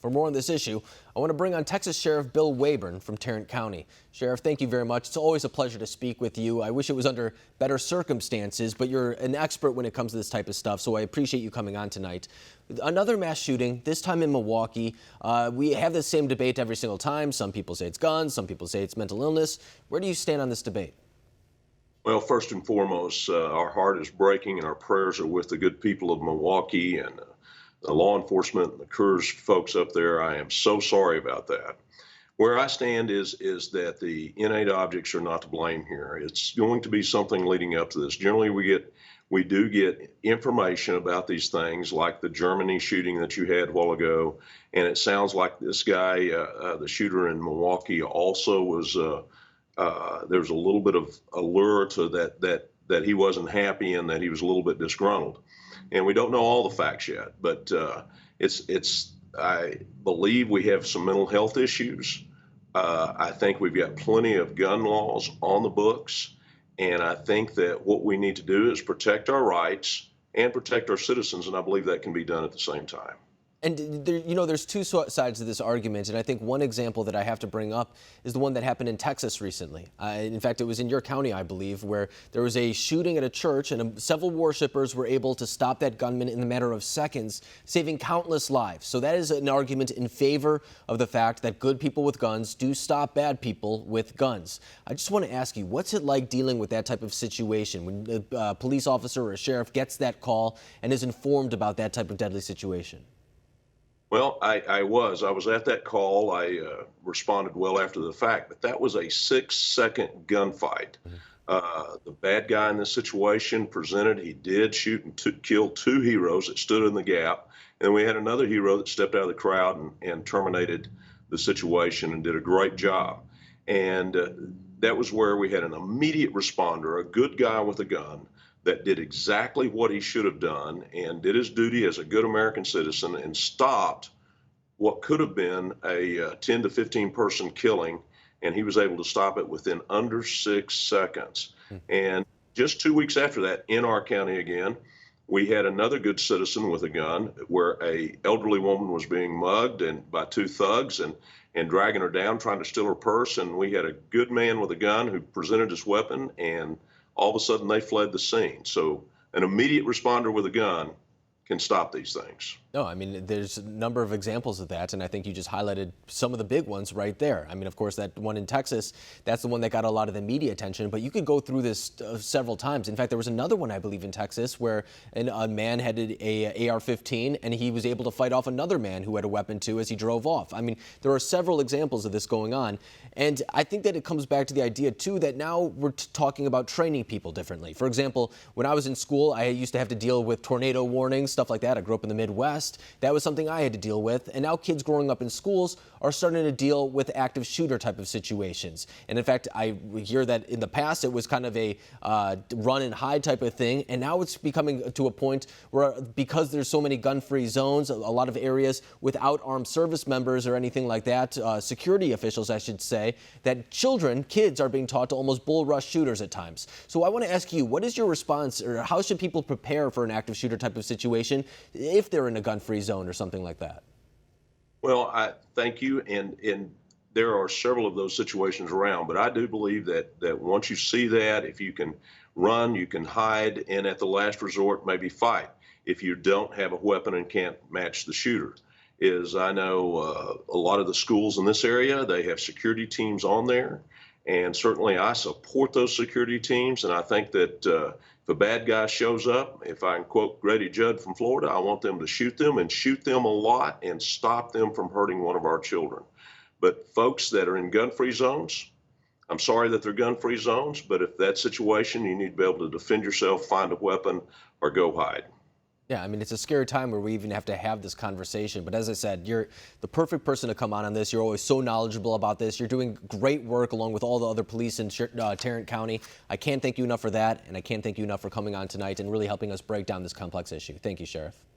For more on this issue, I want to bring on Texas Sheriff Bill Waybourn from Tarrant County. Sheriff, thank you very much. It's always a pleasure to speak with you. I wish it was under better circumstances, but you're an expert when it comes to this type of stuff, so I appreciate you coming on tonight. Another mass shooting, this time in Milwaukee. We have the same debate every single time. Some people say it's guns, some people say it's mental illness. Where do you stand on this debate? Well, first and foremost, our heart is breaking and our prayers are with the good people of Milwaukee and the law enforcement and the Coors folks up there. I am so sorry about that. Where I stand is that the innate objects are not to blame here. It's going to be something leading up to this. Generally, we do get information about these things, like the Germany shooting that you had a while ago, and it sounds like this guy, the shooter in Milwaukee, also was. There's a little bit of allure to that he wasn't happy and that he was a little bit disgruntled, and we don't know all the facts yet. But I believe we have some mental health issues. I think we've got plenty of gun laws on the books, and I think that what we need to do is protect our rights and protect our citizens, and I believe that can be done at the same time. And there's two sides to this argument, and I think one example that I have to bring up is the one that happened in Texas recently. In fact, it was in your county, I believe, where there was a shooting at a church, and several worshipers were able to stop that gunman in a matter of seconds, saving countless lives. So that is an argument in favor of the fact that good people with guns do stop bad people with guns. I just want to ask you, what's it like dealing with that type of situation when a police officer or a sheriff gets that call and is informed about that type of deadly situation? Well, I was at that call. I responded well after the fact, but that was a 6-second gunfight. The bad guy in this situation presented. He did shoot and kill two heroes that stood in the gap. And we had another hero that stepped out of the crowd and terminated the situation and did a great job. And that was where we had an immediate responder, a good guy with a gun, that did exactly what he should have done and did his duty as a good American citizen and stopped what could have been a 10 to 15 person killing, and he was able to stop it within under 6 seconds. And just 2 weeks after that, in our county again, we had another good citizen with a gun where a elderly woman was being mugged and by two thugs and dragging her down, trying to steal her purse, and we had a good man with a gun who presented his weapon, and all of a sudden they fled the scene. So an immediate responder with a gun can stop these things. No, I mean, there's a number of examples of that, and I think you just highlighted some of the big ones right there. I mean, of course, that one in Texas, that's the one that got a lot of the media attention, but you could go through this several times. In fact, there was another one, I believe, in Texas where a man had a AR-15, and he was able to fight off another man who had a weapon, too, as he drove off. I mean, there are several examples of this going on, and I think that it comes back to the idea, too, that now we're talking about training people differently. For example, when I was in school, I used to have to deal with tornado warnings, stuff like that. I grew up in the Midwest. That was something I had to deal with. And now kids growing up in schools are starting to deal with active shooter type of situations. And in fact, I hear that in the past it was kind of a run and hide type of thing. And now it's becoming to a point where, because there's so many gun-free zones, a lot of areas without armed service members or anything like that, security officials, I should say, that kids are being taught to almost bull rush shooters at times. So I want to ask you, what is your response, or how should people prepare for an active shooter type of situation if they're in a gun-free zone or something like that? Well, I thank you, and there are several of those situations around, but I do believe that once you see that, if you can run, you can hide, and at the last resort, maybe fight if you don't have a weapon and can't match the shooter. I know a lot of the schools in this area, they have security teams on there, and certainly I support those security teams, and I think that if a bad guy shows up, if I can quote Grady Judd from Florida, I want them to shoot them and shoot them a lot and stop them from hurting one of our children. But folks that are in gun-free zones, I'm sorry that they're gun-free zones, but if that situation, you need to be able to defend yourself, find a weapon, or go hide. Yeah, I mean, it's a scary time where we even have to have this conversation. But as I said, you're the perfect person to come on this. You're always so knowledgeable about this. You're doing great work along with all the other police in Tarrant County. I can't thank you enough for that, and I can't thank you enough for coming on tonight and really helping us break down this complex issue. Thank you, Sheriff.